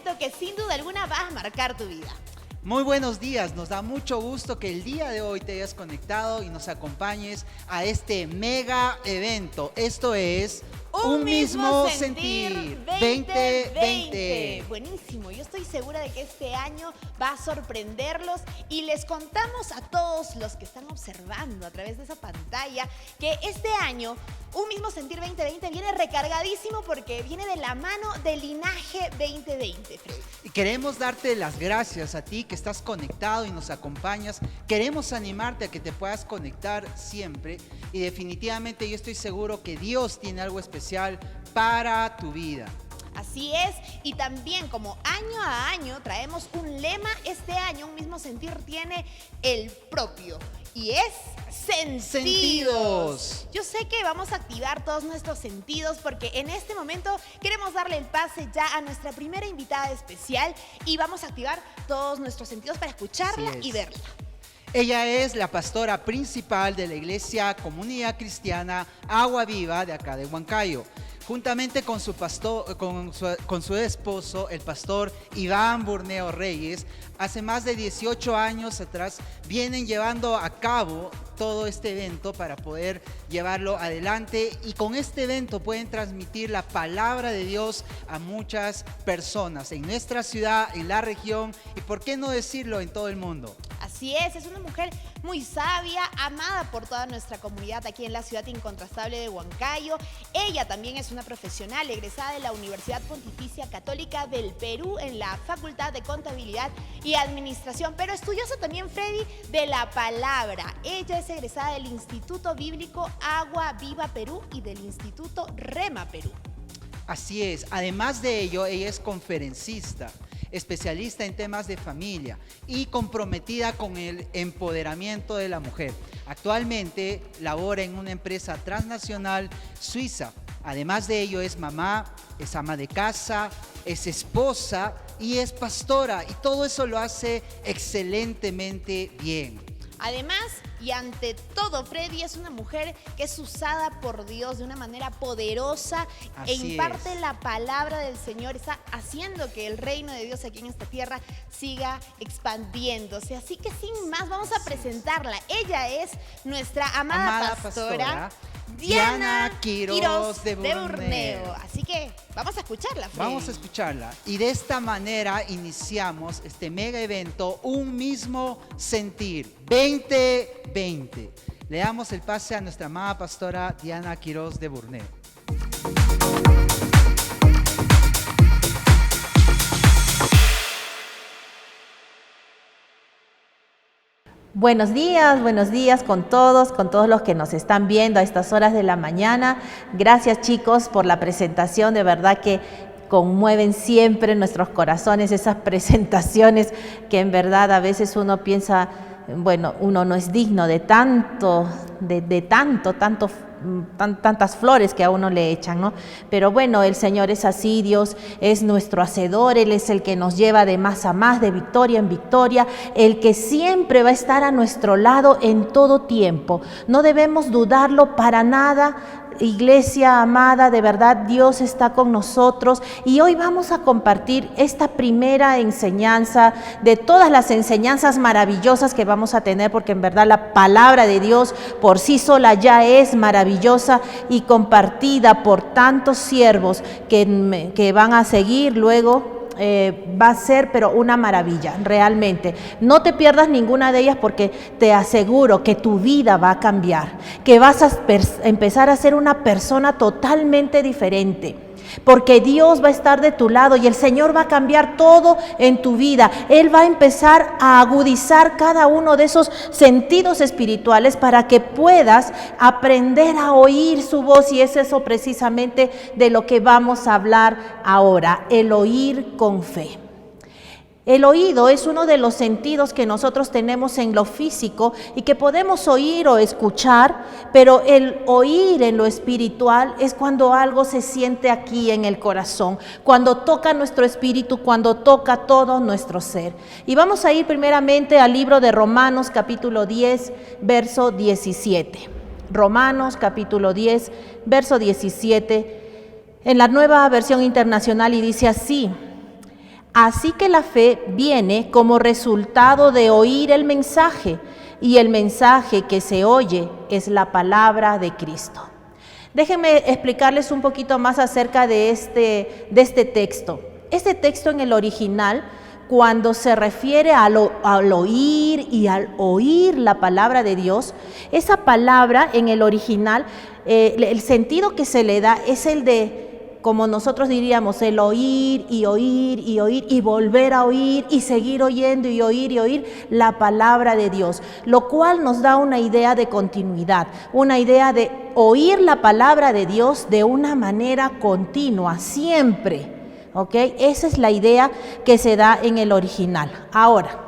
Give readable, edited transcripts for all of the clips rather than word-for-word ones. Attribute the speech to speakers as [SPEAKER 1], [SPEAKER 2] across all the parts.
[SPEAKER 1] evento que sin duda alguna va a marcar tu vida.
[SPEAKER 2] Muy buenos días, nos da mucho gusto que el día de hoy te hayas conectado y nos acompañes a este mega evento. Esto es
[SPEAKER 1] Un mismo sentir
[SPEAKER 2] 2020.
[SPEAKER 1] Buenísimo, yo estoy segura de que este año va a sorprenderlos y les contamos a todos los que están observando a través de esa pantalla que este año Un mismo sentir 2020 viene recargadísimo porque viene de la mano del Linaje 2020, Freddy.
[SPEAKER 2] Y queremos darte las gracias a ti que estás conectado y nos acompañas. Queremos animarte a que te puedas conectar siempre y definitivamente yo estoy seguro que Dios tiene algo especial para tu vida.
[SPEAKER 1] Así es, y también como año a año traemos un lema, este año Un mismo sentir tiene el propio y es sentidos. Yo sé que vamos a activar todos nuestros sentidos porque en este momento queremos darle el pase ya a nuestra primera invitada especial y vamos a activar todos nuestros sentidos para escucharla y verla.
[SPEAKER 2] Ella es la pastora principal de la Iglesia Comunidad Cristiana Agua Viva de acá de Huancayo. Juntamente con su esposo, el pastor Iván Burneo Reyes, hace más de 18 años atrás vienen llevando a cabo todo este evento para poder llevarlo adelante y con este evento pueden transmitir la palabra de Dios a muchas personas en nuestra ciudad, en la región y por qué no decirlo en todo el mundo.
[SPEAKER 1] Así es una mujer muy sabia, amada por toda nuestra comunidad aquí en la ciudad incontrastable de Huancayo. Ella también es una profesional egresada de la Universidad Pontificia Católica del Perú en la Facultad de Contabilidad y Administración, pero estudiosa también, Freddy, de la palabra. Ella es egresada del Instituto Bíblico Agua Viva Perú y del Instituto Rema Perú.
[SPEAKER 2] Así es, además de ello, ella es conferencista, especialista en temas de familia y comprometida con el empoderamiento de la mujer. Actualmente labora en una empresa transnacional suiza. Además de ello es mamá, es ama de casa, es esposa y es pastora y todo eso lo hace excelentemente bien.
[SPEAKER 1] Además, y ante todo, Freddy es una mujer que es usada por Dios de una manera poderosa e imparte la palabra del Señor, está haciendo que el reino de Dios aquí en esta tierra siga expandiéndose. Así que sin más, vamos a presentarla. Ella es nuestra amada pastora Diana Quiroz de Burneo. Así que vamos a escucharla, Freddy.
[SPEAKER 2] Vamos a escucharla. Y de esta manera iniciamos este mega evento, Un mismo sentir 2020. Le damos el pase a nuestra amada pastora Diana Quiroz de Burneo.
[SPEAKER 3] Buenos días con todos los que nos están viendo a estas horas de la mañana. Gracias, chicos, por la presentación, de verdad que conmueven siempre nuestros corazones esas presentaciones que en verdad a veces uno piensa, bueno, uno no es digno de tantas flores que a uno le echan, ¿no? Pero bueno, el Señor es así, Dios es nuestro hacedor, Él es el que nos lleva de más a más, de victoria en victoria, el que siempre va a estar a nuestro lado en todo tiempo. No debemos dudarlo para nada. Iglesia amada, de verdad Dios está con nosotros y hoy vamos a compartir esta primera enseñanza de todas las enseñanzas maravillosas que vamos a tener, porque en verdad la palabra de Dios por sí sola ya es maravillosa y compartida por tantos siervos que van a seguir luego. Va a ser pero una maravilla, realmente. No te pierdas ninguna de ellas porque te aseguro que tu vida va a cambiar, que vas a empezar a ser una persona totalmente diferente. Porque Dios va a estar de tu lado y el Señor va a cambiar todo en tu vida. Él va a empezar a agudizar cada uno de esos sentidos espirituales para que puedas aprender a oír su voz, y es eso precisamente de lo que vamos a hablar ahora, el oír con fe. El oído es uno de los sentidos que nosotros tenemos en lo físico y que podemos oír o escuchar, pero el oír en lo espiritual es cuando algo se siente aquí en el corazón, cuando toca nuestro espíritu, cuando toca todo nuestro ser. Y vamos a ir primeramente al libro de Romanos capítulo 10, verso 17. Romanos capítulo 10, verso 17, en la Nueva Versión Internacional, y dice así: Así que la fe viene como resultado de oír el mensaje, y el mensaje que se oye es la palabra de Cristo. Déjenme explicarles un poquito más acerca de este texto. Este texto en el original, cuando se refiere al oír y al oír la palabra de Dios, esa palabra en el original, el sentido que se le da es el de, como nosotros diríamos, el oír y oír y oír y volver a oír y seguir oyendo y oír la palabra de Dios, lo cual nos da una idea de continuidad, una idea de oír la palabra de Dios de una manera continua, siempre. ¿Ok? Esa es la idea que se da en el original. Ahora,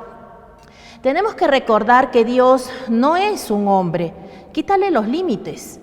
[SPEAKER 3] tenemos que recordar que Dios no es un hombre. Quítale los límites.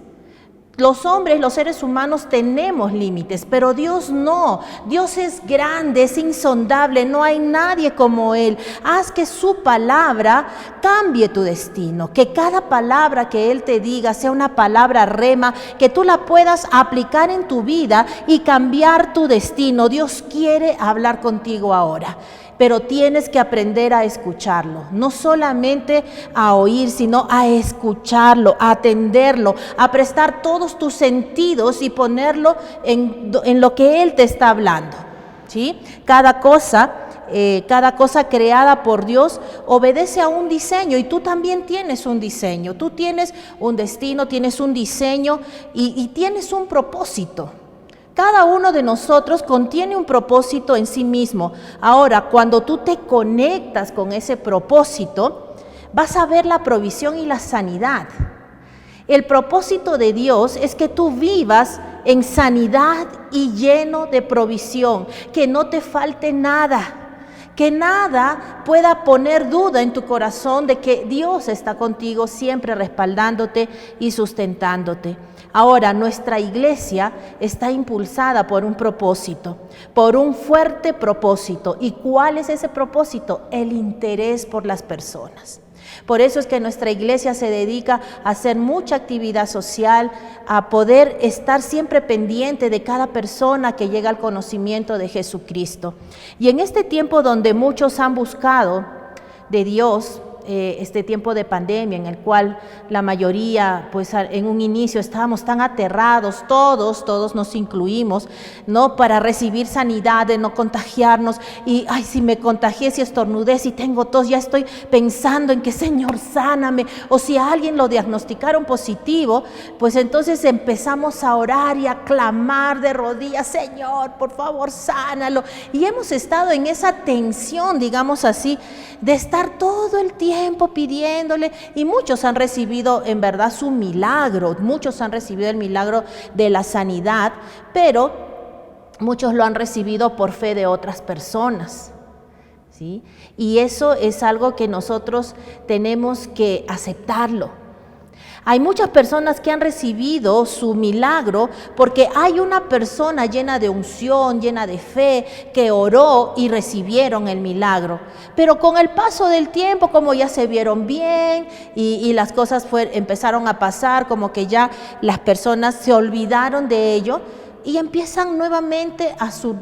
[SPEAKER 3] Los hombres, los seres humanos tenemos límites, pero Dios no. Dios es grande, es insondable, no hay nadie como Él. Haz que su palabra cambie tu destino, que cada palabra que Él te diga sea una palabra rema, que tú la puedas aplicar en tu vida y cambiar tu destino. Dios quiere hablar contigo ahora, pero tienes que aprender a escucharlo, no solamente a oír, sino a escucharlo, a atenderlo, a prestar todos tus sentidos y ponerlo en lo que Él te está hablando, ¿sí? Cada cosa creada por Dios obedece a un diseño, y tú también tienes un diseño, tú tienes un destino, tienes un diseño y tienes un propósito. Cada uno de nosotros contiene un propósito en sí mismo. Ahora, cuando tú te conectas con ese propósito, vas a ver la provisión y la sanidad. El propósito de Dios es que tú vivas en sanidad y lleno de provisión, que no te falte nada. Que nada pueda poner duda en tu corazón de que Dios está contigo, siempre respaldándote y sustentándote. Ahora, nuestra iglesia está impulsada por un propósito, por un fuerte propósito. ¿Y cuál es ese propósito? El interés por las personas. Por eso es que nuestra iglesia se dedica a hacer mucha actividad social, a poder estar siempre pendiente de cada persona que llega al conocimiento de Jesucristo. Y en este tiempo donde muchos han buscado de Dios, este tiempo de pandemia en el cual la mayoría, pues en un inicio estábamos tan aterrados, todos nos incluimos, ¿no? Para recibir sanidad, de no contagiarnos, y ay, si me contagié, si estornudé, si tengo tos, ya estoy pensando en que Señor, sáname, o si a alguien lo diagnosticaron positivo, pues entonces empezamos a orar y a clamar de rodillas, Señor, por favor, sánalo, y hemos estado en esa tensión, digamos así, de estar todo el tiempo pidiéndole, y muchos han recibido en verdad su milagro, muchos han recibido el milagro de la sanidad, pero muchos lo han recibido por fe de otras personas, ¿sí? Y eso es algo que nosotros tenemos que aceptarlo. Hay muchas personas que han recibido su milagro porque hay una persona llena de unción, llena de fe, que oró y recibieron el milagro. Pero con el paso del tiempo, como ya se vieron bien y las cosas empezaron a pasar, como que ya las personas se olvidaron de ello y empiezan nuevamente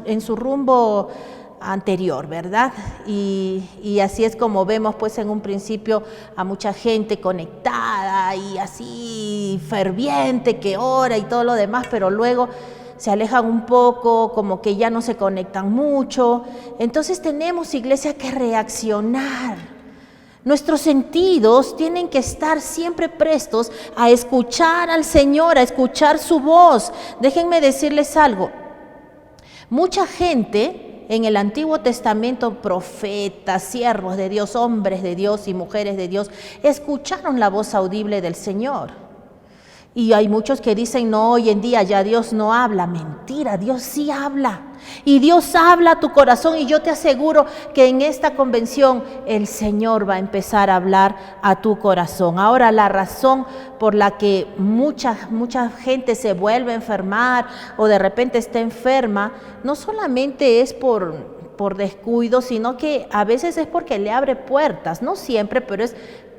[SPEAKER 3] en su rumbo anterior, ¿verdad? Y así es como vemos pues en un principio a mucha gente conectada y así ferviente que ora y todo lo demás, pero luego se alejan un poco, como que ya no se conectan mucho. Entonces tenemos, iglesia, que reaccionar. Nuestros sentidos tienen que estar siempre prestos a escuchar al Señor, a escuchar su voz. Déjenme decirles algo. Mucha gente en el Antiguo Testamento, profetas, siervos de Dios, hombres de Dios y mujeres de Dios, escucharon la voz audible del Señor. Y hay muchos que dicen, no, hoy en día ya Dios no habla. Mentira, Dios sí habla. Y Dios habla a tu corazón, y yo te aseguro que en esta convención el Señor va a empezar a hablar a tu corazón. Ahora, la razón por la que mucha gente se vuelve a enfermar o de repente está enferma, no solamente es por descuido, sino que a veces es porque le abre puertas, no siempre, pero es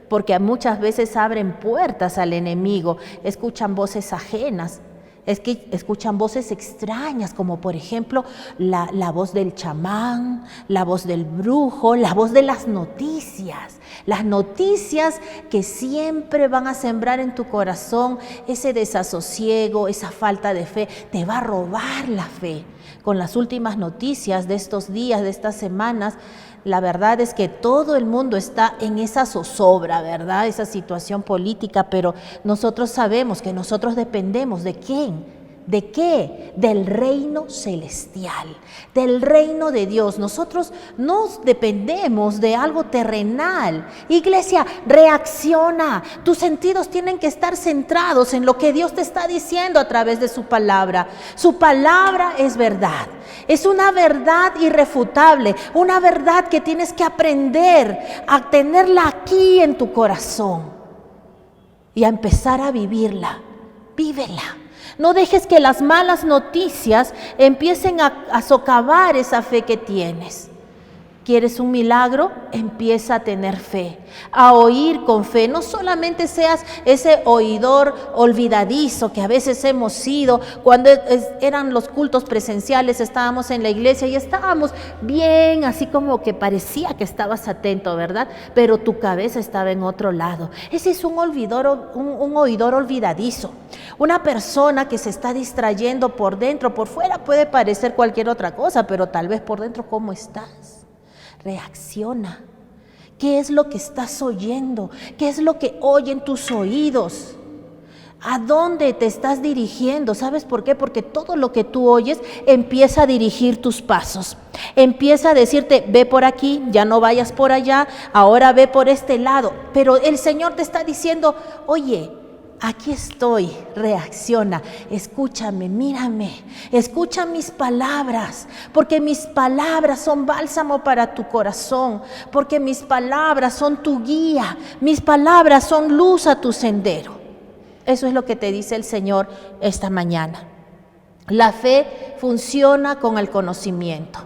[SPEAKER 3] porque muchas veces abren puertas al enemigo, escuchan voces ajenas. Es que escuchan voces extrañas, como por ejemplo la voz del chamán, la voz del brujo, la voz de las noticias que siempre van a sembrar en tu corazón ese desasosiego, esa falta de fe. Te va a robar la fe. Con las últimas noticias de estos días, de estas semanas, la verdad es que todo el mundo está en esa zozobra, ¿verdad? Esa situación política, pero nosotros sabemos que nosotros dependemos ¿de quién? ¿De qué? Del reino celestial, del reino de Dios. Nosotros no dependemos de algo terrenal. Iglesia, reacciona. Tus sentidos tienen que estar centrados en lo que Dios te está diciendo a través de su palabra. Su palabra es verdad. Es una verdad irrefutable, una verdad que tienes que aprender a tenerla aquí en tu corazón y a empezar a vivirla. Vívela. No dejes que las malas noticias empiecen a socavar esa fe que tienes. ¿Quieres un milagro? Empieza a tener fe, a oír con fe. No solamente seas ese oidor olvidadizo que a veces hemos sido. Cuando eran los cultos presenciales, estábamos en la iglesia y estábamos bien, así como que parecía que estabas atento, ¿verdad? Pero tu cabeza estaba en otro lado. Ese es un oidor olvidadizo. Una persona que se está distrayendo por dentro. Por fuera puede parecer cualquier otra cosa, pero tal vez por dentro, ¿cómo estás? Reacciona. ¿Qué es lo que estás oyendo? ¿Qué es lo que oyen tus oídos? ¿A dónde te estás dirigiendo? ¿Sabes por qué? Porque todo lo que tú oyes empieza a dirigir tus pasos. Empieza a decirte, ve por aquí, ya no vayas por allá, ahora ve por este lado. Pero el Señor te está diciendo, oye, aquí estoy, reacciona, escúchame, mírame, escucha mis palabras, porque mis palabras son bálsamo para tu corazón, porque mis palabras son tu guía, mis palabras son luz a tu sendero. Eso es lo que te dice el Señor esta mañana. La fe funciona con el conocimiento.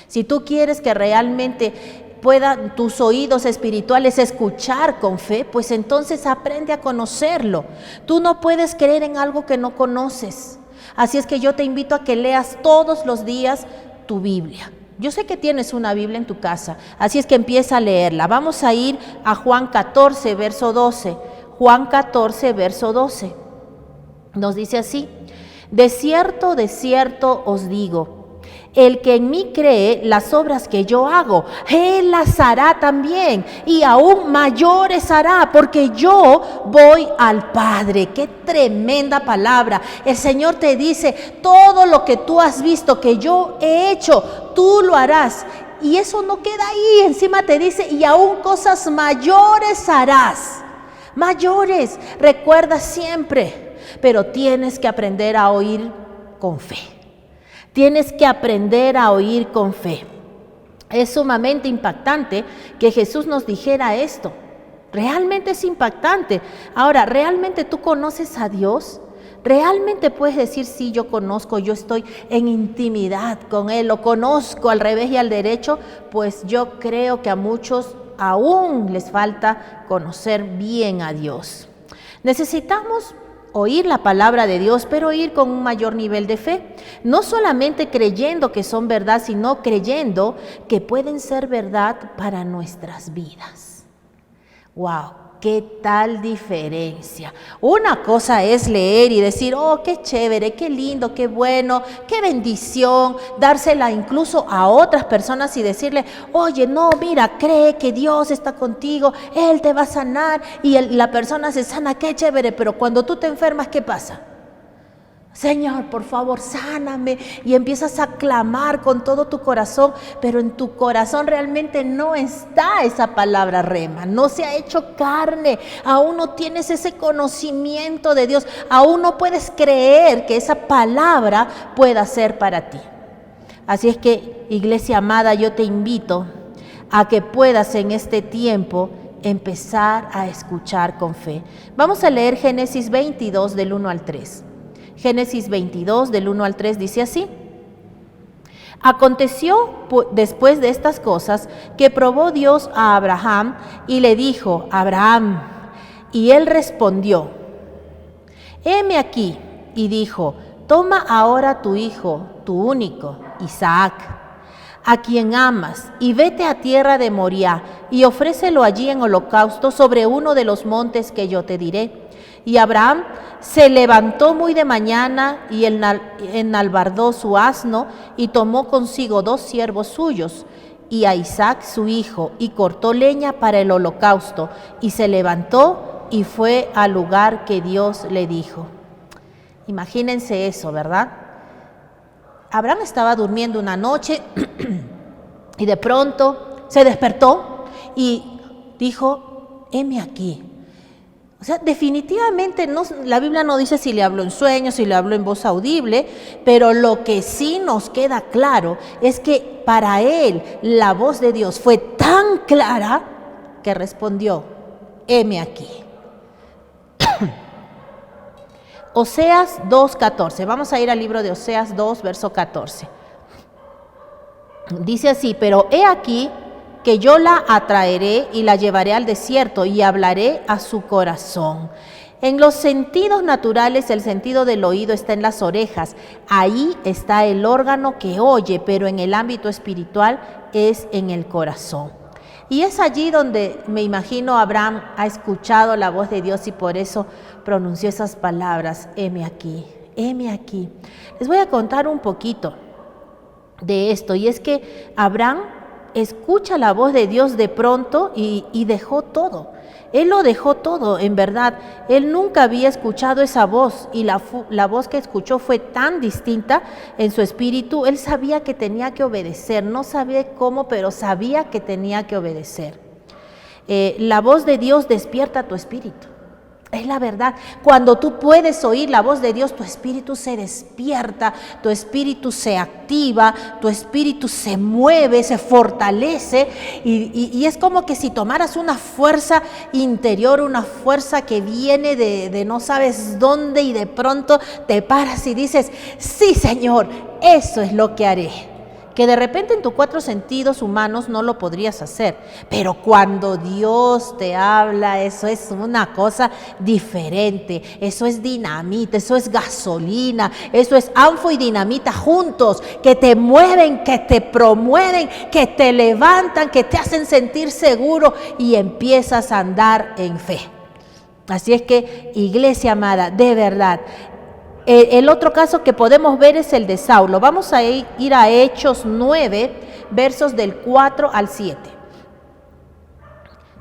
[SPEAKER 3] Si tú quieres que realmente puedan tus oídos espirituales escuchar con fe, pues entonces aprende a conocerlo. Tú no puedes creer en algo que no conoces. Así es que yo te invito a que leas todos los días tu Biblia. Yo sé que tienes una Biblia en tu casa, así es que empieza a leerla. Vamos a ir a Juan 14, verso 12. Juan 14, verso 12. Nos dice así: de cierto os digo, el que en mí cree, las obras que yo hago, él las hará también, y aún mayores hará, porque yo voy al Padre. ¡Qué tremenda palabra! El Señor te dice, todo lo que tú has visto que yo he hecho, tú lo harás. Y eso no queda ahí, encima te dice, y aún cosas mayores harás. Mayores, recuerda siempre, pero tienes que aprender a oír con fe. Tienes que aprender a oír con fe. Es sumamente impactante que Jesús nos dijera esto. Realmente es impactante. Ahora, ¿realmente tú conoces a Dios? ¿Realmente puedes decir, sí, yo conozco, yo estoy en intimidad con Él, lo conozco al revés y al derecho? Pues yo creo que a muchos aún les falta conocer bien a Dios. Necesitamos oír la palabra de Dios, pero oír con un mayor nivel de fe. No solamente creyendo que son verdad, sino creyendo que pueden ser verdad para nuestras vidas. ¡Wow! ¿Qué tal diferencia? Una cosa es leer y decir, oh, qué chévere, qué lindo, qué bueno, qué bendición, dársela incluso a otras personas y decirle, oye, no, mira, cree que Dios está contigo, Él te va a sanar, y la persona se sana, qué chévere, pero cuando tú te enfermas, ¿qué pasa? Señor, por favor, sáname, y empiezas a clamar con todo tu corazón, pero en tu corazón realmente no está esa palabra rema, no se ha hecho carne, aún no tienes ese conocimiento de Dios, aún no puedes creer que esa palabra pueda ser para ti. Así es que, iglesia amada, yo te invito a que puedas en este tiempo empezar a escuchar con fe. Vamos a leer Génesis 22 del 1 al 3. Génesis 22, del 1 al 3, dice así: aconteció después de estas cosas que probó Dios a Abraham y le dijo, Abraham, y él respondió, heme aquí, y dijo, toma ahora tu hijo, tu único, Isaac, a quien amas, y vete a tierra de Moriah, y ofrécelo allí en holocausto sobre uno de los montes que yo te diré. Y Abraham se levantó muy de mañana y enalbardó su asno, y tomó consigo 2 siervos suyos, y a Isaac su hijo, y cortó leña para el holocausto, y se levantó y fue al lugar que Dios le dijo. Imagínense eso, ¿verdad? Abraham estaba durmiendo una noche y de pronto se despertó y dijo, heme aquí. O sea, definitivamente la Biblia no dice si le habló en sueños, si le habló en voz audible, pero lo que sí nos queda claro es que para él la voz de Dios fue tan clara que respondió, heme aquí. Oseas 2:14, vamos a ir al libro de Oseas 2, verso 14. Dice así, pero he aquí que yo la atraeré y la llevaré al desierto y hablaré a su corazón. En los sentidos naturales, el sentido del oído está en las orejas, ahí está el órgano que oye, pero en el ámbito espiritual es en el corazón. Y es allí donde me imagino Abraham ha escuchado la voz de Dios y por eso pronunció esas palabras, heme aquí, heme aquí. Les voy a contar un poquito de esto, y es que Abraham escucha la voz de Dios de pronto y dejó todo. Él lo dejó todo, en verdad. Él nunca había escuchado esa voz y la voz que escuchó fue tan distinta en su espíritu. Él sabía que tenía que obedecer, no sabía cómo, pero sabía que tenía que obedecer. La voz de Dios despierta tu espíritu. Es la verdad. Cuando tú puedes oír la voz de Dios, tu espíritu se despierta, tu espíritu se activa, tu espíritu se mueve, se fortalece y es como que si tomaras una fuerza interior, una fuerza que viene de no sabes dónde y de pronto te paras y dices, sí Señor, eso es lo que haré. Que de repente en tus 4 sentidos humanos no lo podrías hacer, pero cuando Dios te habla, eso es una cosa diferente, eso es dinamita, eso es gasolina, eso es anfo y dinamita juntos, que te mueven, que te promueven, que te levantan, que te hacen sentir seguro y empiezas a andar en fe. Así es que, iglesia amada, de verdad, el otro caso que podemos ver es el de Saulo. Vamos a ir a Hechos 9, versos del 4 al 7.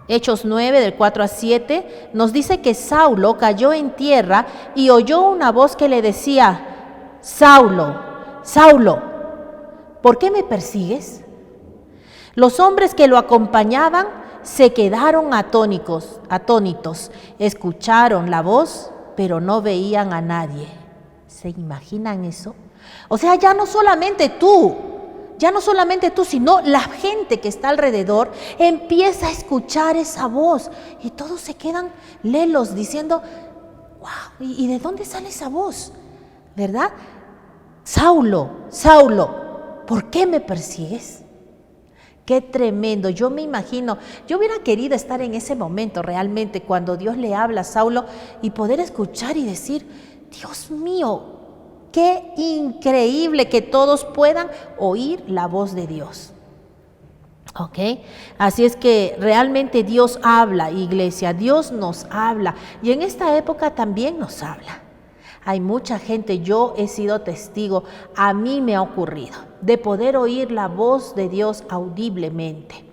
[SPEAKER 3] Hechos 9, del 4 al 7, nos dice que Saulo cayó en tierra y oyó una voz que le decía, Saulo, Saulo, ¿por qué me persigues? Los hombres que lo acompañaban se quedaron atónitos, escucharon la voz, pero no veían a nadie. ¿Se imaginan eso? O sea, ya no solamente tú, sino la gente que está alrededor empieza a escuchar esa voz y todos se quedan lelos diciendo, wow, ¿y de dónde sale esa voz? ¿Verdad? Saulo, Saulo, ¿por qué me persigues? Qué tremendo, yo me imagino, yo hubiera querido estar en ese momento realmente cuando Dios le habla a Saulo y poder escuchar y decir, Dios mío, qué increíble que todos puedan oír la voz de Dios. ¿Ok? Así es que realmente Dios habla, iglesia, Dios nos habla y en esta época también nos habla. Hay mucha gente, yo he sido testigo, a mí me ha ocurrido, de poder oír la voz de Dios audiblemente.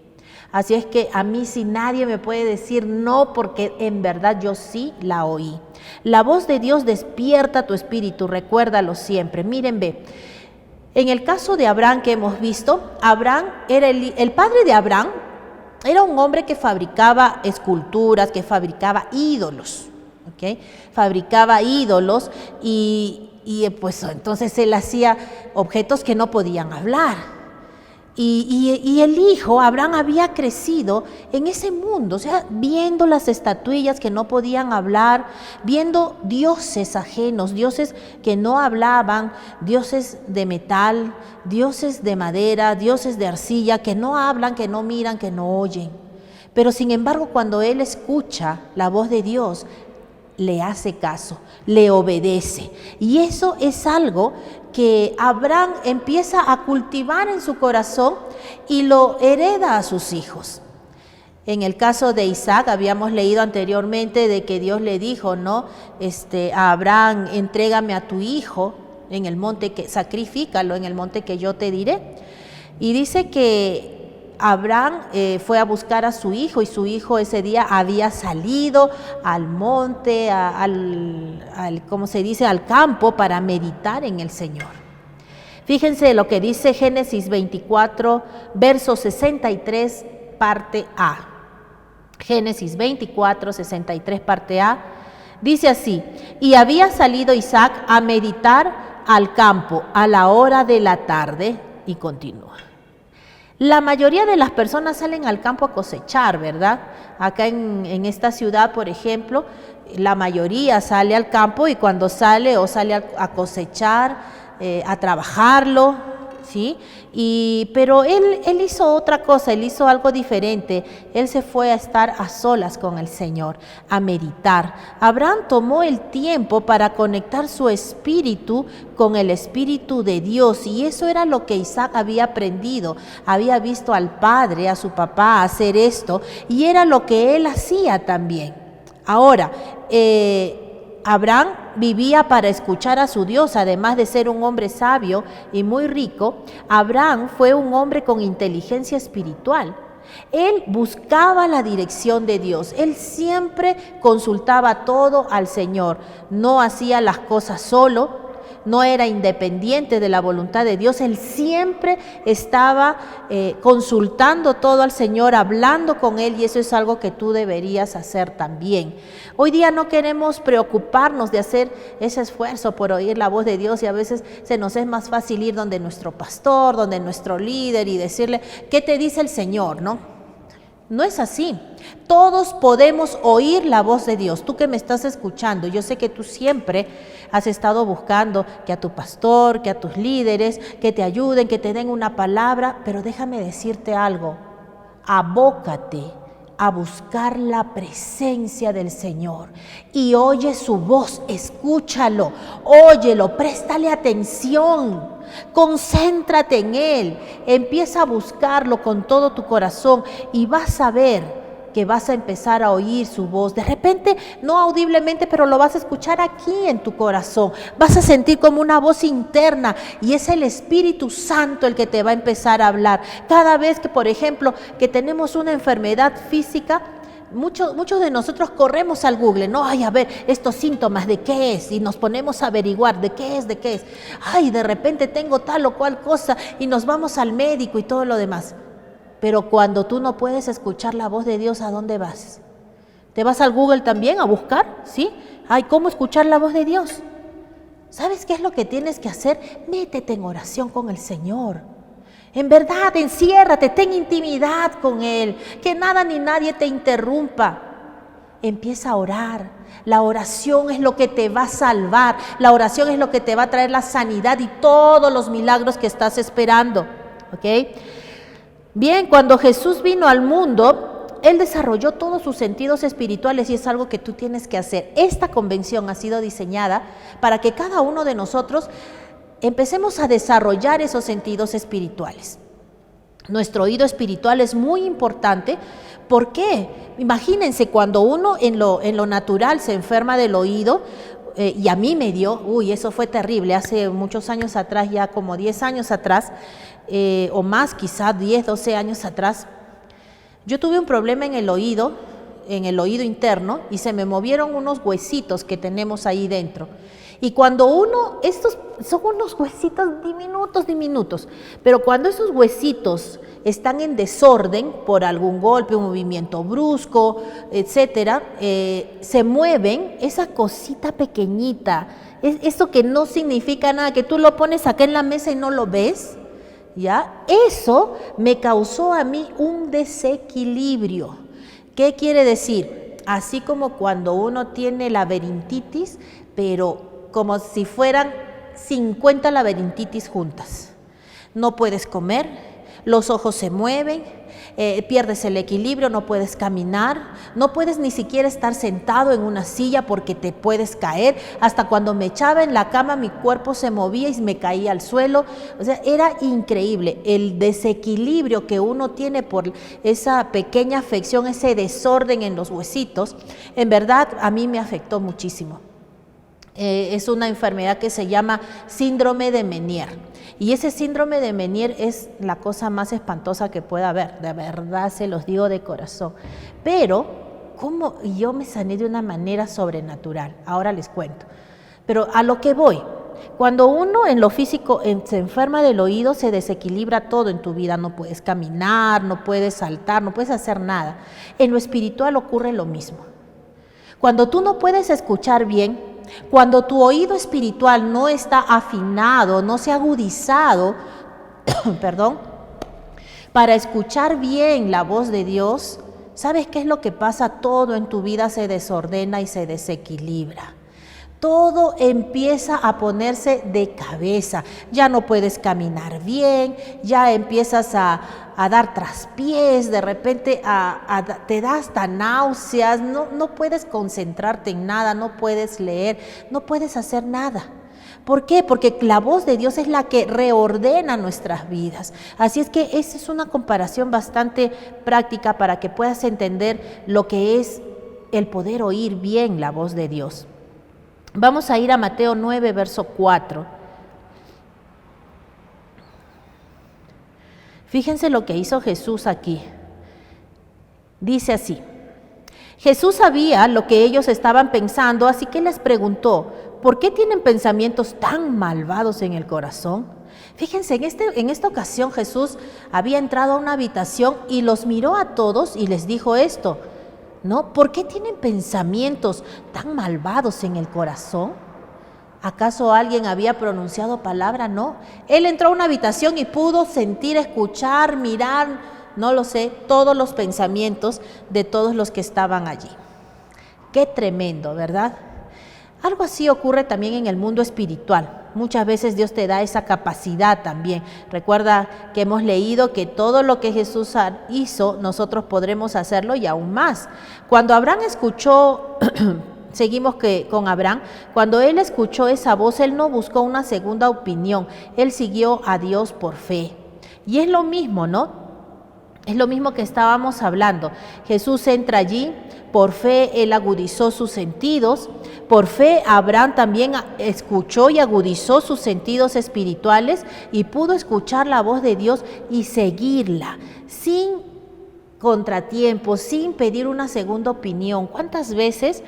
[SPEAKER 3] Así es que a mí sí nadie me puede decir no, porque en verdad yo sí la oí. La voz de Dios despierta tu espíritu, recuérdalo siempre. Miren, ve, en el caso de Abraham que hemos visto, Abraham era el padre de Abraham, era un hombre que fabricaba esculturas, que fabricaba ídolos, ¿ok? Fabricaba ídolos y pues entonces él hacía objetos que no podían hablar. Y el hijo, Abraham, había crecido en ese mundo, o sea, viendo las estatuillas que no podían hablar, viendo dioses ajenos, dioses que no hablaban, dioses de metal, dioses de madera, dioses de arcilla, que no hablan, que no miran, que no oyen. Pero sin embargo, cuando él escucha la voz de Dios, le hace caso, le obedece. Y eso es algo que Abraham empieza a cultivar en su corazón y lo hereda a sus hijos. En el caso de Isaac, habíamos leído anteriormente de que Dios le dijo, ¿no? A Abraham, entrégame a tu hijo en el monte, sacrifícalo en el monte que yo te diré. Y dice que Abraham fue a buscar a su hijo y su hijo ese día había salido al monte, ¿cómo se dice?, al campo para meditar en el Señor. Fíjense lo que dice Génesis 24, verso 63, parte A. Génesis 24, 63, parte A, dice así: y había salido Isaac a meditar al campo a la hora de la tarde, y continúa. La mayoría de las personas salen al campo a cosechar, ¿verdad? Acá en esta ciudad, por ejemplo, la mayoría sale al campo y cuando sale a cosechar, a trabajarlo, ¿sí? Pero él hizo otra cosa, él hizo algo diferente. Él se fue a estar a solas con el Señor, a meditar. Abraham tomó el tiempo para conectar su espíritu con el espíritu de Dios, y eso era lo que Isaac había aprendido. Había visto al padre, a su papá, hacer esto, y era lo que él hacía también. Ahora, Abraham vivía para escuchar a su Dios. Además de ser un hombre sabio y muy rico, Abraham fue un hombre con inteligencia espiritual. Él buscaba la dirección de Dios. Él siempre consultaba todo al Señor. No hacía las cosas solo. No era independiente de la voluntad de Dios. Él siempre estaba consultando todo al Señor, hablando con Él, y eso es algo que tú deberías hacer también. Hoy día no queremos preocuparnos de hacer ese esfuerzo por oír la voz de Dios, y a veces se nos es más fácil ir donde nuestro pastor, donde nuestro líder y decirle, ¿qué te dice el Señor?, ¿no? No es así. Todos podemos oír la voz de Dios. Tú que me estás escuchando, yo sé que tú siempre has estado buscando que a tu pastor, que a tus líderes, que te ayuden, que te den una palabra, pero déjame decirte algo. Abócate a buscar la presencia del Señor y oye su voz, escúchalo, óyelo, préstale atención. Concéntrate en Él, empieza a buscarlo con todo tu corazón y vas a ver que vas a empezar a oír su voz. De repente, no audiblemente, pero lo vas a escuchar aquí en tu corazón. Vas a sentir como una voz interna y es el Espíritu Santo el que te va a empezar a hablar. Cada vez que, por ejemplo, que tenemos una enfermedad física, muchos de nosotros corremos al Google, ¿no? Ay, a ver, estos síntomas, ¿de qué es? Y nos ponemos a averiguar, ¿de qué es? Ay, de repente tengo tal o cual cosa y nos vamos al médico y todo lo demás. Pero cuando tú no puedes escuchar la voz de Dios, ¿a dónde vas? ¿Te vas al Google también a buscar? ¿Sí? Ay, ¿cómo escuchar la voz de Dios? ¿Sabes qué es lo que tienes que hacer? Métete en oración con el Señor. En verdad, enciérrate, ten intimidad con Él, que nada ni nadie te interrumpa. Empieza a orar. La oración es lo que te va a salvar. La oración es lo que te va a traer la sanidad y todos los milagros que estás esperando. ¿Ok? Bien, cuando Jesús vino al mundo, Él desarrolló todos sus sentidos espirituales y es algo que tú tienes que hacer. Esta convención ha sido diseñada para que cada uno de nosotros empecemos a desarrollar esos sentidos espirituales. Nuestro oído espiritual es muy importante. ¿Por qué? Imagínense cuando uno en lo natural se enferma del oído, y a mí me dio, eso fue terrible, hace muchos años atrás, ya como 10 años atrás, o más, quizás 10, 12 años atrás, yo tuve un problema en el oído interno, y se me movieron unos huesitos que tenemos ahí dentro. Y cuando estos son unos huesitos diminutos, pero cuando esos huesitos están en desorden por algún golpe, un movimiento brusco, etcétera, se mueven esa cosita pequeñita, eso que no significa nada, que tú lo pones acá en la mesa y no lo ves, ¿ya? Eso me causó a mí un desequilibrio. ¿Qué quiere decir? Así como cuando uno tiene laberintitis, pero como si fueran 50 laberintitis juntas. No puedes comer, los ojos se mueven, pierdes el equilibrio, no puedes caminar, no puedes ni siquiera estar sentado en una silla porque te puedes caer. Hasta cuando me echaba en la cama mi cuerpo se movía y me caía al suelo. O sea, era increíble el desequilibrio que uno tiene por esa pequeña afección, ese desorden en los huesitos. En verdad a mí me afectó muchísimo. Es una enfermedad que se llama síndrome de Meniere. Y ese síndrome de Meniere es la cosa más espantosa que pueda haber, de verdad se los digo de corazón. Pero, ¿cómo yo me sané de una manera sobrenatural? Ahora les cuento. Pero a lo que voy, cuando uno en lo físico se enferma del oído, se desequilibra todo en tu vida. No puedes caminar, no puedes saltar, no puedes hacer nada. En lo espiritual ocurre lo mismo. Cuando tú no puedes escuchar bien, cuando tu oído espiritual no está afinado, no se ha agudizado, para escuchar bien la voz de Dios, ¿sabes qué es lo que pasa? Todo en tu vida se desordena y se desequilibra. Todo empieza a ponerse de cabeza. Ya no puedes caminar bien, ya empiezas a dar traspiés, de repente te da hasta náuseas, no puedes concentrarte en nada, no puedes leer, no puedes hacer nada. ¿Por qué? Porque la voz de Dios es la que reordena nuestras vidas. Así es que esa es una comparación bastante práctica para que puedas entender lo que es el poder oír bien la voz de Dios. Vamos a ir a Mateo 9, verso 4. Fíjense lo que hizo Jesús aquí. Dice así: Jesús sabía lo que ellos estaban pensando, así que les preguntó: ¿por qué tienen pensamientos tan malvados en el corazón? Fíjense, en esta ocasión Jesús había entrado a una habitación y los miró a todos y les dijo esto, ¿no? ¿Por qué tienen pensamientos tan malvados en el corazón? ¿Acaso alguien había pronunciado palabra? No. Él entró a una habitación y pudo sentir, escuchar, mirar, no lo sé, todos los pensamientos de todos los que estaban allí. Qué tremendo, ¿verdad? Algo así ocurre también en el mundo espiritual. Muchas veces Dios te da esa capacidad también. Recuerda que hemos leído que todo lo que Jesús hizo, nosotros podremos hacerlo y aún más. Cuando Abraham escuchó, seguimos con Abraham, cuando él escuchó esa voz, él no buscó una segunda opinión, él siguió a Dios por fe. Y es lo mismo, ¿no? Es lo mismo que estábamos hablando. Jesús entra allí, por fe él agudizó sus sentidos, por fe Abraham también escuchó y agudizó sus sentidos espirituales y pudo escuchar la voz de Dios y seguirla, sin contratiempos, sin pedir una segunda opinión. ¿Cuántas veces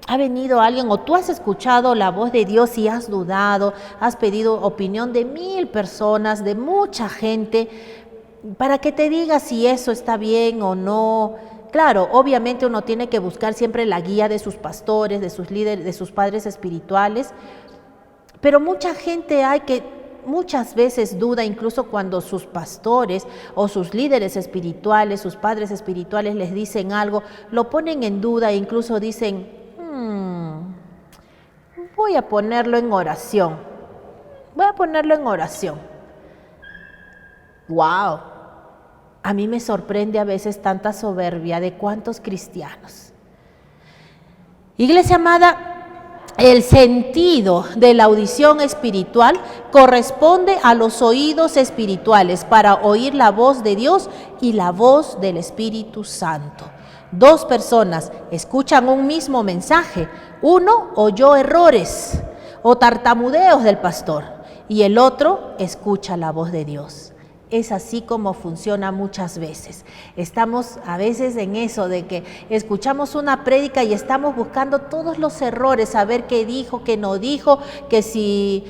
[SPEAKER 3] ha venido alguien o tú has escuchado la voz de Dios y has dudado, has pedido opinión de 1000 personas, de mucha gente, para que te diga si eso está bien o no? Claro, obviamente uno tiene que buscar siempre la guía de sus pastores, de sus líderes, de sus padres espirituales, pero mucha gente hay que muchas veces duda, incluso cuando sus pastores o sus líderes espirituales, sus padres espirituales les dicen algo, lo ponen en duda e incluso dicen, voy a ponerlo en oración, ¡Wow! A mí me sorprende a veces tanta soberbia de cuántos cristianos. Iglesia amada, el sentido de la audición espiritual corresponde a los oídos espirituales para oír la voz de Dios y la voz del Espíritu Santo. 2 personas escuchan un mismo mensaje. Uno oyó errores o tartamudeos del pastor y el otro escucha la voz de Dios. Es así como funciona muchas veces. Estamos a veces en eso de que escuchamos una prédica y estamos buscando todos los errores, a ver qué dijo, qué no dijo, que si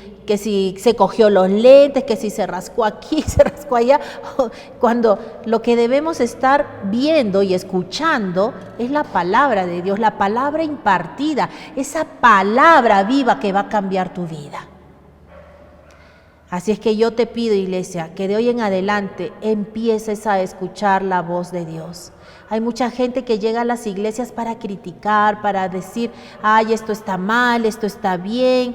[SPEAKER 3] se cogió los lentes, que si se rascó aquí, se rascó allá, cuando lo que debemos estar viendo y escuchando es la palabra de Dios, la palabra impartida, esa palabra viva que va a cambiar tu vida. Así es que yo te pido, iglesia, que de hoy en adelante empieces a escuchar la voz de Dios. Hay mucha gente que llega a las iglesias para criticar, para decir, ay, esto está mal, esto está bien,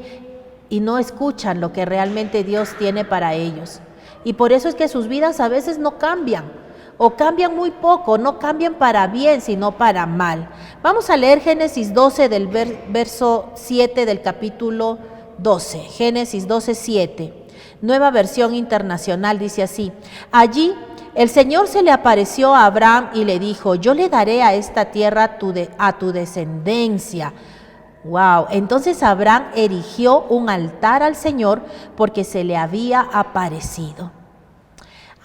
[SPEAKER 3] y no escuchan lo que realmente Dios tiene para ellos. Y por eso es que sus vidas a veces no cambian, o cambian muy poco, no cambian para bien, sino para mal. Vamos a leer Génesis 12 del verso 7 del capítulo 12. Génesis 12, 7. Nueva versión internacional dice así: allí el Señor se le apareció a Abraham y le dijo: yo le daré a esta tierra a tu descendencia. Wow, entonces Abraham erigió un altar al Señor porque se le había aparecido.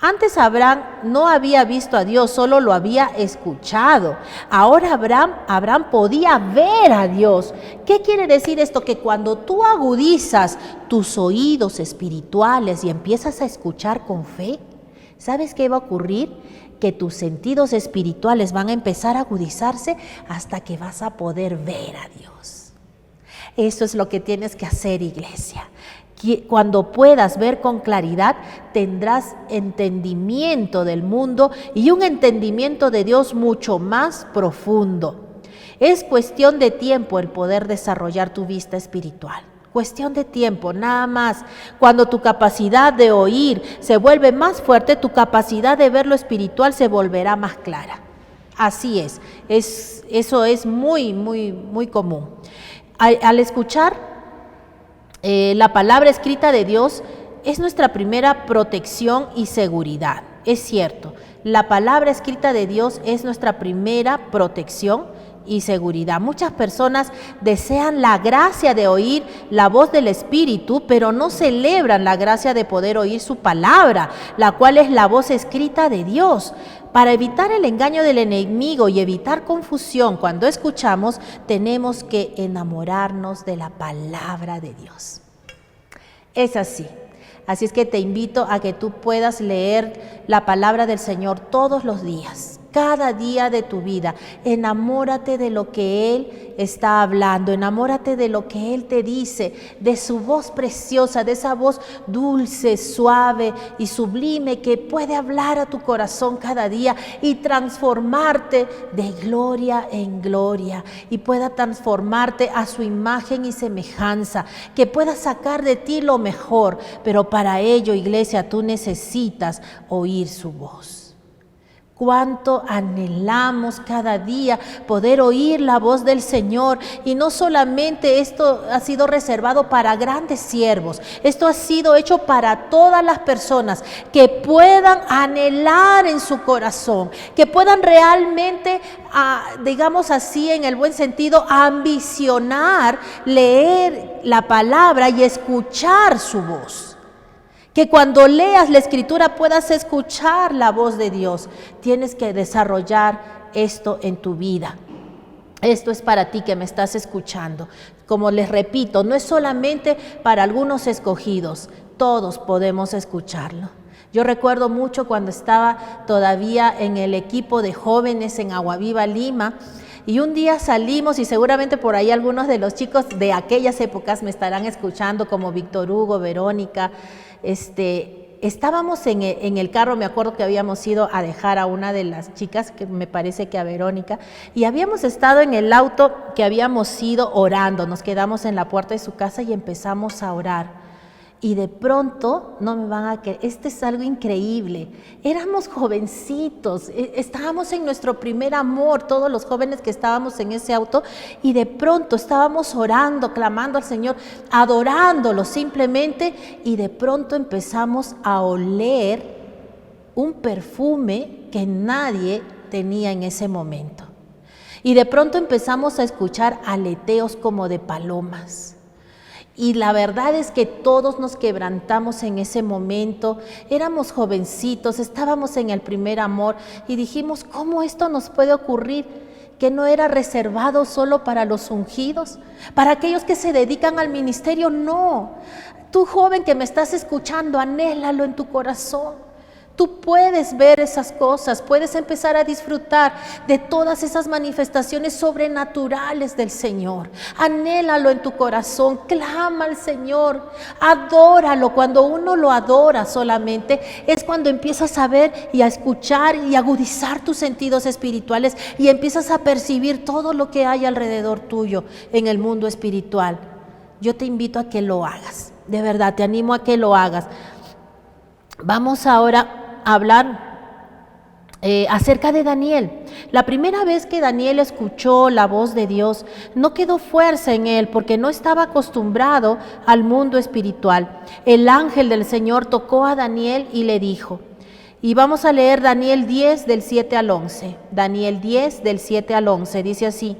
[SPEAKER 3] Antes Abraham no había visto a Dios, solo lo había escuchado. Ahora Abraham podía ver a Dios. ¿Qué quiere decir esto? Que cuando tú agudizas tus oídos espirituales y empiezas a escuchar con fe, ¿sabes qué va a ocurrir? Que tus sentidos espirituales van a empezar a agudizarse hasta que vas a poder ver a Dios. Eso es lo que tienes que hacer, iglesia. Cuando puedas ver con claridad, tendrás entendimiento del mundo y un entendimiento de Dios mucho más profundo. Es cuestión de tiempo el poder desarrollar tu vista espiritual. Cuestión de tiempo, nada más. Cuando tu capacidad de oír se vuelve más fuerte, tu capacidad de ver lo espiritual se volverá más clara. Así es. Eso es muy, muy, muy común. Al escuchar la palabra escrita de Dios, es nuestra primera protección y seguridad. Es cierto, la palabra escrita de Dios es nuestra primera protección y seguridad. Muchas personas desean la gracia de oír la voz del Espíritu, pero no celebran la gracia de poder oír su palabra, la cual es la voz escrita de Dios. Para evitar el engaño del enemigo y evitar confusión cuando escuchamos, tenemos que enamorarnos de la palabra de Dios. Es así. Así es que te invito a que tú puedas leer la palabra del Señor todos los días. Cada día de tu vida, enamórate de lo que Él está hablando, enamórate de lo que Él te dice, de su voz preciosa, de esa voz dulce, suave y sublime que puede hablar a tu corazón cada día y transformarte de gloria en gloria y pueda transformarte a su imagen y semejanza, que pueda sacar de ti lo mejor, pero para ello, iglesia, tú necesitas oír su voz. Cuánto anhelamos cada día poder oír la voz del Señor, y no solamente esto ha sido reservado para grandes siervos, esto ha sido hecho para todas las personas que puedan anhelar en su corazón, que puedan realmente, digamos así en el buen sentido, ambicionar leer la palabra y escuchar su voz. Que cuando leas la Escritura puedas escuchar la voz de Dios. Tienes que desarrollar esto en tu vida. Esto es para ti que me estás escuchando. Como les repito, no es solamente para algunos escogidos, todos podemos escucharlo. Yo recuerdo mucho cuando estaba todavía en el equipo de jóvenes en Aguaviva, Lima, y un día salimos, y seguramente por ahí algunos de los chicos de aquellas épocas me estarán escuchando, como Víctor Hugo, Verónica. Estábamos en el carro, me acuerdo que habíamos ido a dejar a una de las chicas, que me parece que a Verónica, y habíamos estado en el auto que habíamos ido orando, nos quedamos en la puerta de su casa y empezamos a orar. Y de pronto, no me van a creer, esto es algo increíble, éramos jovencitos, estábamos en nuestro primer amor, todos los jóvenes que estábamos en ese auto, y de pronto estábamos orando, clamando al Señor, adorándolo simplemente, y de pronto empezamos a oler un perfume que nadie tenía en ese momento. Y de pronto empezamos a escuchar aleteos como de palomas. Y la verdad es que todos nos quebrantamos en ese momento, éramos jovencitos, estábamos en el primer amor y dijimos, ¿cómo esto nos puede ocurrir? Que no era reservado solo para los ungidos, para aquellos que se dedican al ministerio, no. Tú, joven que me estás escuchando, anhélalo en tu corazón. Tú puedes ver esas cosas, puedes empezar a disfrutar de todas esas manifestaciones sobrenaturales del Señor. Anhélalo en tu corazón, clama al Señor, adóralo. Cuando uno lo adora solamente es cuando empiezas a ver y a escuchar y agudizar tus sentidos espirituales y empiezas a percibir todo lo que hay alrededor tuyo en el mundo espiritual. Yo te invito a que lo hagas, de verdad, te animo a que lo hagas. Vamos ahora a hablar acerca de Daniel. La primera vez que Daniel escuchó la voz de Dios, no quedó fuerza en él porque no estaba acostumbrado al mundo espiritual. El ángel del Señor tocó a Daniel y le dijo, y vamos a leer Daniel 10 del 7 al 11. Daniel 10 del 7 al 11, dice así.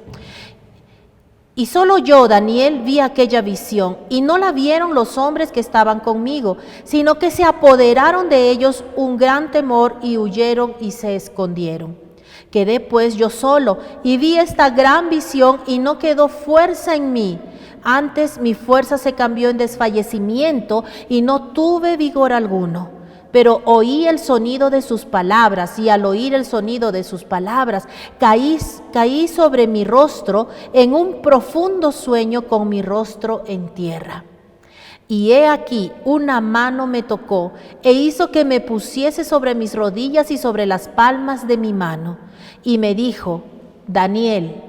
[SPEAKER 3] Y solo yo, Daniel, vi aquella visión, y no la vieron los hombres que estaban conmigo, sino que se apoderaron de ellos un gran temor y huyeron y se escondieron. Quedé pues yo solo y vi esta gran visión y no quedó fuerza en mí. Antes mi fuerza se cambió en desfallecimiento y no tuve vigor alguno. Pero oí el sonido de sus palabras, y al oír el sonido de sus palabras, caí sobre mi rostro en un profundo sueño con mi rostro en tierra. Y he aquí, una mano me tocó e hizo que me pusiese sobre mis rodillas y sobre las palmas de mi mano. Y me dijo, Daniel,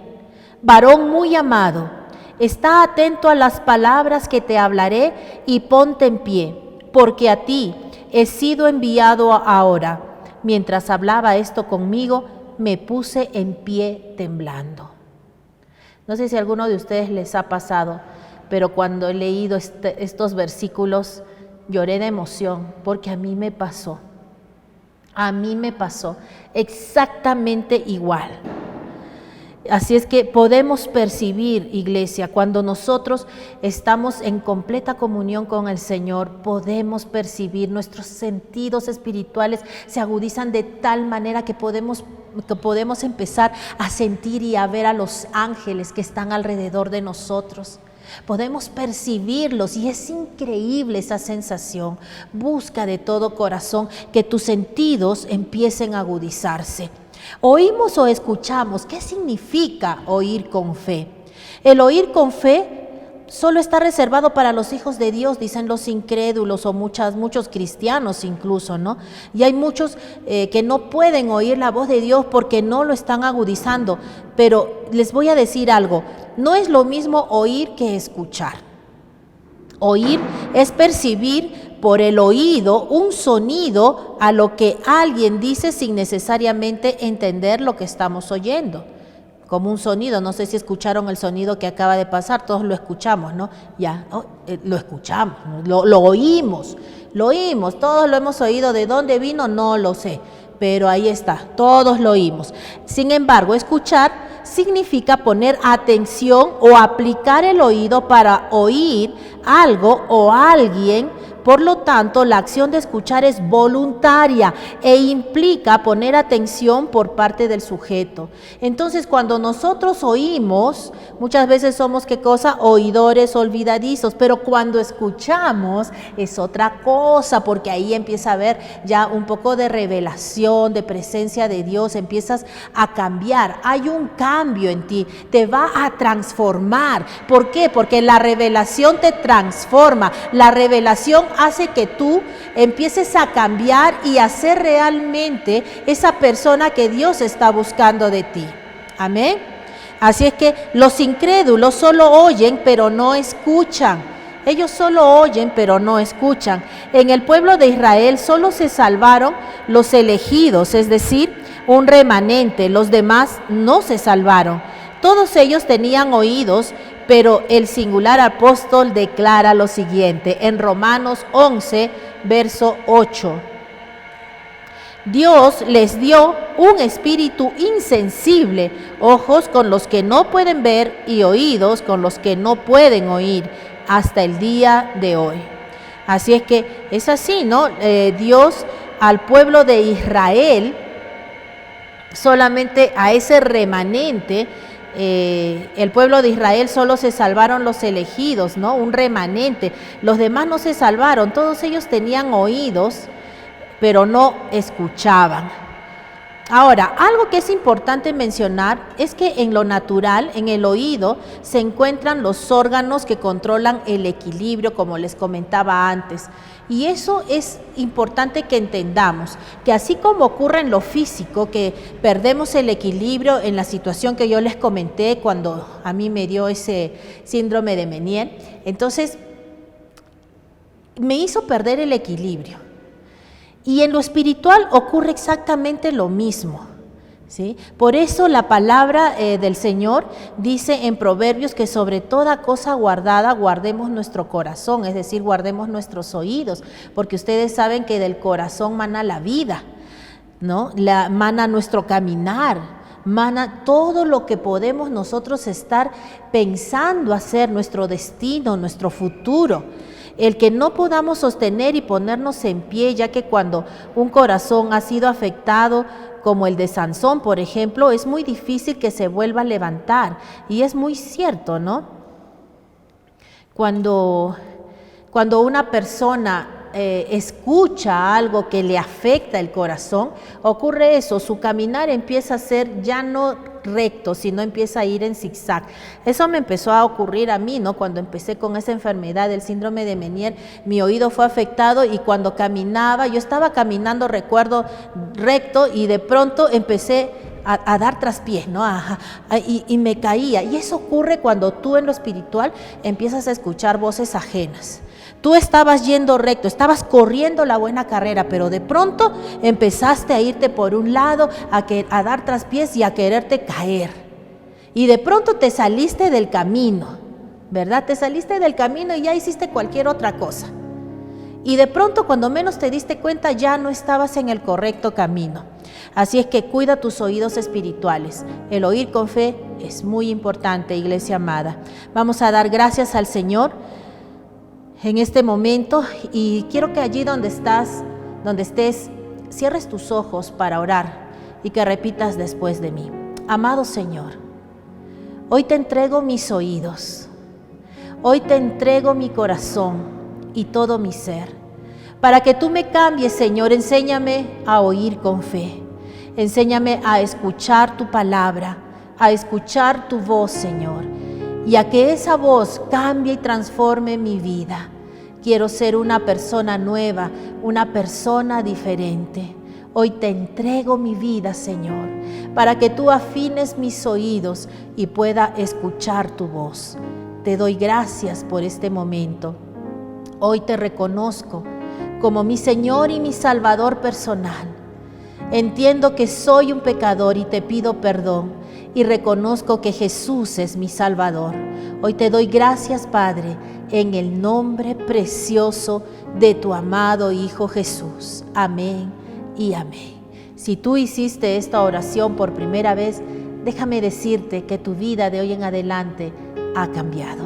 [SPEAKER 3] varón muy amado, está atento a las palabras que te hablaré y ponte en pie, porque a ti he sido enviado ahora. Mientras hablaba esto conmigo, me puse en pie temblando. No sé si a alguno de ustedes les ha pasado, pero cuando he leído estos versículos, lloré de emoción, porque a mí me pasó. A mí me pasó exactamente igual. Así es que podemos percibir, iglesia, cuando nosotros estamos en completa comunión con el Señor, podemos percibir, nuestros sentidos espirituales se agudizan de tal manera que podemos empezar a sentir y a ver a los ángeles que están alrededor de nosotros. Podemos percibirlos y es increíble esa sensación. Busca de todo corazón que tus sentidos empiecen a agudizarse. ¿Oímos o escuchamos? ¿Qué significa oír con fe? El oír con fe solo está reservado para los hijos de Dios, dicen los incrédulos o muchos cristianos incluso, ¿no? Y hay muchos que no pueden oír la voz de Dios porque no lo están agudizando. Pero les voy a decir algo, no es lo mismo oír que escuchar. Oír es percibir por el oído un sonido a lo que alguien dice sin necesariamente entender lo que estamos oyendo. Como un sonido, no sé si escucharon el sonido que acaba de pasar, todos lo escuchamos, ¿no? Ya, lo escuchamos, lo oímos, todos lo hemos oído. ¿De dónde vino? No lo sé, pero ahí está, todos lo oímos. Sin embargo, escuchar significa poner atención o aplicar el oído para oír algo o alguien. Por lo tanto, la acción de escuchar es voluntaria e implica poner atención por parte del sujeto. Entonces, cuando nosotros oímos, muchas veces somos, ¿qué cosa? Oidores olvidadizos, pero cuando escuchamos es otra cosa, porque ahí empieza a haber ya un poco de revelación, de presencia de Dios, empiezas a cambiar, hay un cambio en ti, te va a transformar. ¿Por qué? Porque la revelación te transforma, la revelación hace que tú empieces a cambiar y a ser realmente esa persona que Dios está buscando de ti. Amén. Así es que los incrédulos solo oyen, pero no escuchan. Ellos solo oyen, pero no escuchan. En el pueblo de Israel solo se salvaron los elegidos, es decir, un remanente. Los demás no se salvaron. Todos ellos tenían oídos, pero el singular apóstol declara lo siguiente en Romanos 11, verso 8. Dios les dio un espíritu insensible, ojos con los que no pueden ver y oídos con los que no pueden oír, hasta el día de hoy. Así es que es así, ¿no? Dios al pueblo de Israel, solamente a ese remanente, el pueblo de Israel solo se salvaron los elegidos, ¿no? Un remanente. Los demás no se salvaron, todos ellos tenían oídos, pero no escuchaban. Ahora, algo que es importante mencionar es que en lo natural, en el oído, se encuentran los órganos que controlan el equilibrio, como les comentaba antes. Y eso es importante que entendamos, que así como ocurre en lo físico, que perdemos el equilibrio en la situación que yo les comenté cuando a mí me dio ese síndrome de Meniere, entonces me hizo perder el equilibrio. Y en lo espiritual ocurre exactamente lo mismo, ¿sí? Por eso la palabra del Señor dice en Proverbios que sobre toda cosa guardada guardemos nuestro corazón, es decir, guardemos nuestros oídos, porque ustedes saben que del corazón mana la vida, ¿no? Mana nuestro caminar, mana todo lo que podemos nosotros estar pensando hacer, nuestro destino, nuestro futuro. El que no podamos sostener y ponernos en pie, ya que cuando un corazón ha sido afectado, como el de Sansón, por ejemplo, es muy difícil que se vuelva a levantar. Y es muy cierto, ¿no? Cuando una persona escucha algo que le afecta el corazón, ocurre eso, su caminar empieza a ser ya no recto, sino empieza a ir en zigzag. Eso me empezó a ocurrir a mí, ¿no? Cuando empecé con esa enfermedad del síndrome de Meniere, mi oído fue afectado y cuando caminaba, yo estaba caminando, recuerdo, recto y de pronto empecé a dar traspiés, ¿no? Y me caía. Y eso ocurre cuando tú en lo espiritual empiezas a escuchar voces ajenas. Tú estabas yendo recto, estabas corriendo la buena carrera, pero de pronto empezaste a irte por un lado, a dar traspiés y a quererte caer. Y de pronto te saliste del camino, ¿verdad? Te saliste del camino y ya hiciste cualquier otra cosa. Y de pronto, cuando menos te diste cuenta, ya no estabas en el correcto camino. Así es que cuida tus oídos espirituales. El oír con fe es muy importante, iglesia amada. Vamos a dar gracias al Señor en este momento y quiero que allí donde estés, cierres tus ojos para orar y que repitas después de mí. Amado Señor, hoy te entrego mis oídos, hoy te entrego mi corazón y todo mi ser, para que tú me cambies, Señor. Enséñame a oír con fe, enséñame a escuchar tu palabra, a escuchar tu voz, Señor, y a que esa voz cambie y transforme mi vida. Quiero ser una persona nueva, una persona diferente. Hoy te entrego mi vida, Señor, para que tú afines mis oídos y pueda escuchar tu voz. Te doy gracias por este momento. Hoy te reconozco como mi Señor y mi Salvador personal. Entiendo que soy un pecador y te pido perdón y reconozco que Jesús es mi Salvador. Hoy te doy gracias, Padre, en el nombre precioso de tu amado Hijo Jesús. Amén y amén. Si tú hiciste esta oración por primera vez, déjame decirte que tu vida de hoy en adelante ha cambiado,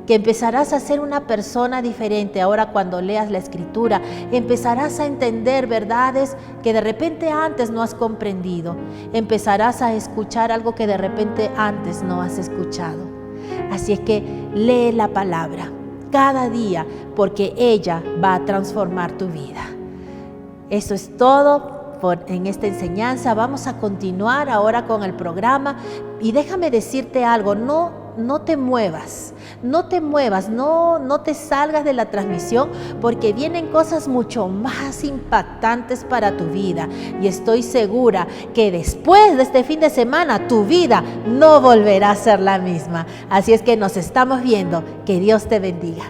[SPEAKER 3] que empezarás a ser una persona diferente. Ahora cuando leas la Escritura, empezarás a entender verdades que de repente antes no has comprendido. Empezarás a escuchar algo que de repente antes no has escuchado. Así es que lee la palabra cada día, porque ella va a transformar tu vida. Eso es todo en esta enseñanza. Vamos a continuar ahora con el programa y déjame decirte algo, no te muevas, no te salgas de la transmisión, porque vienen cosas mucho más impactantes para tu vida y estoy segura que después de este fin de semana tu vida no volverá a ser la misma. Así es que nos estamos viendo. Que Dios te bendiga.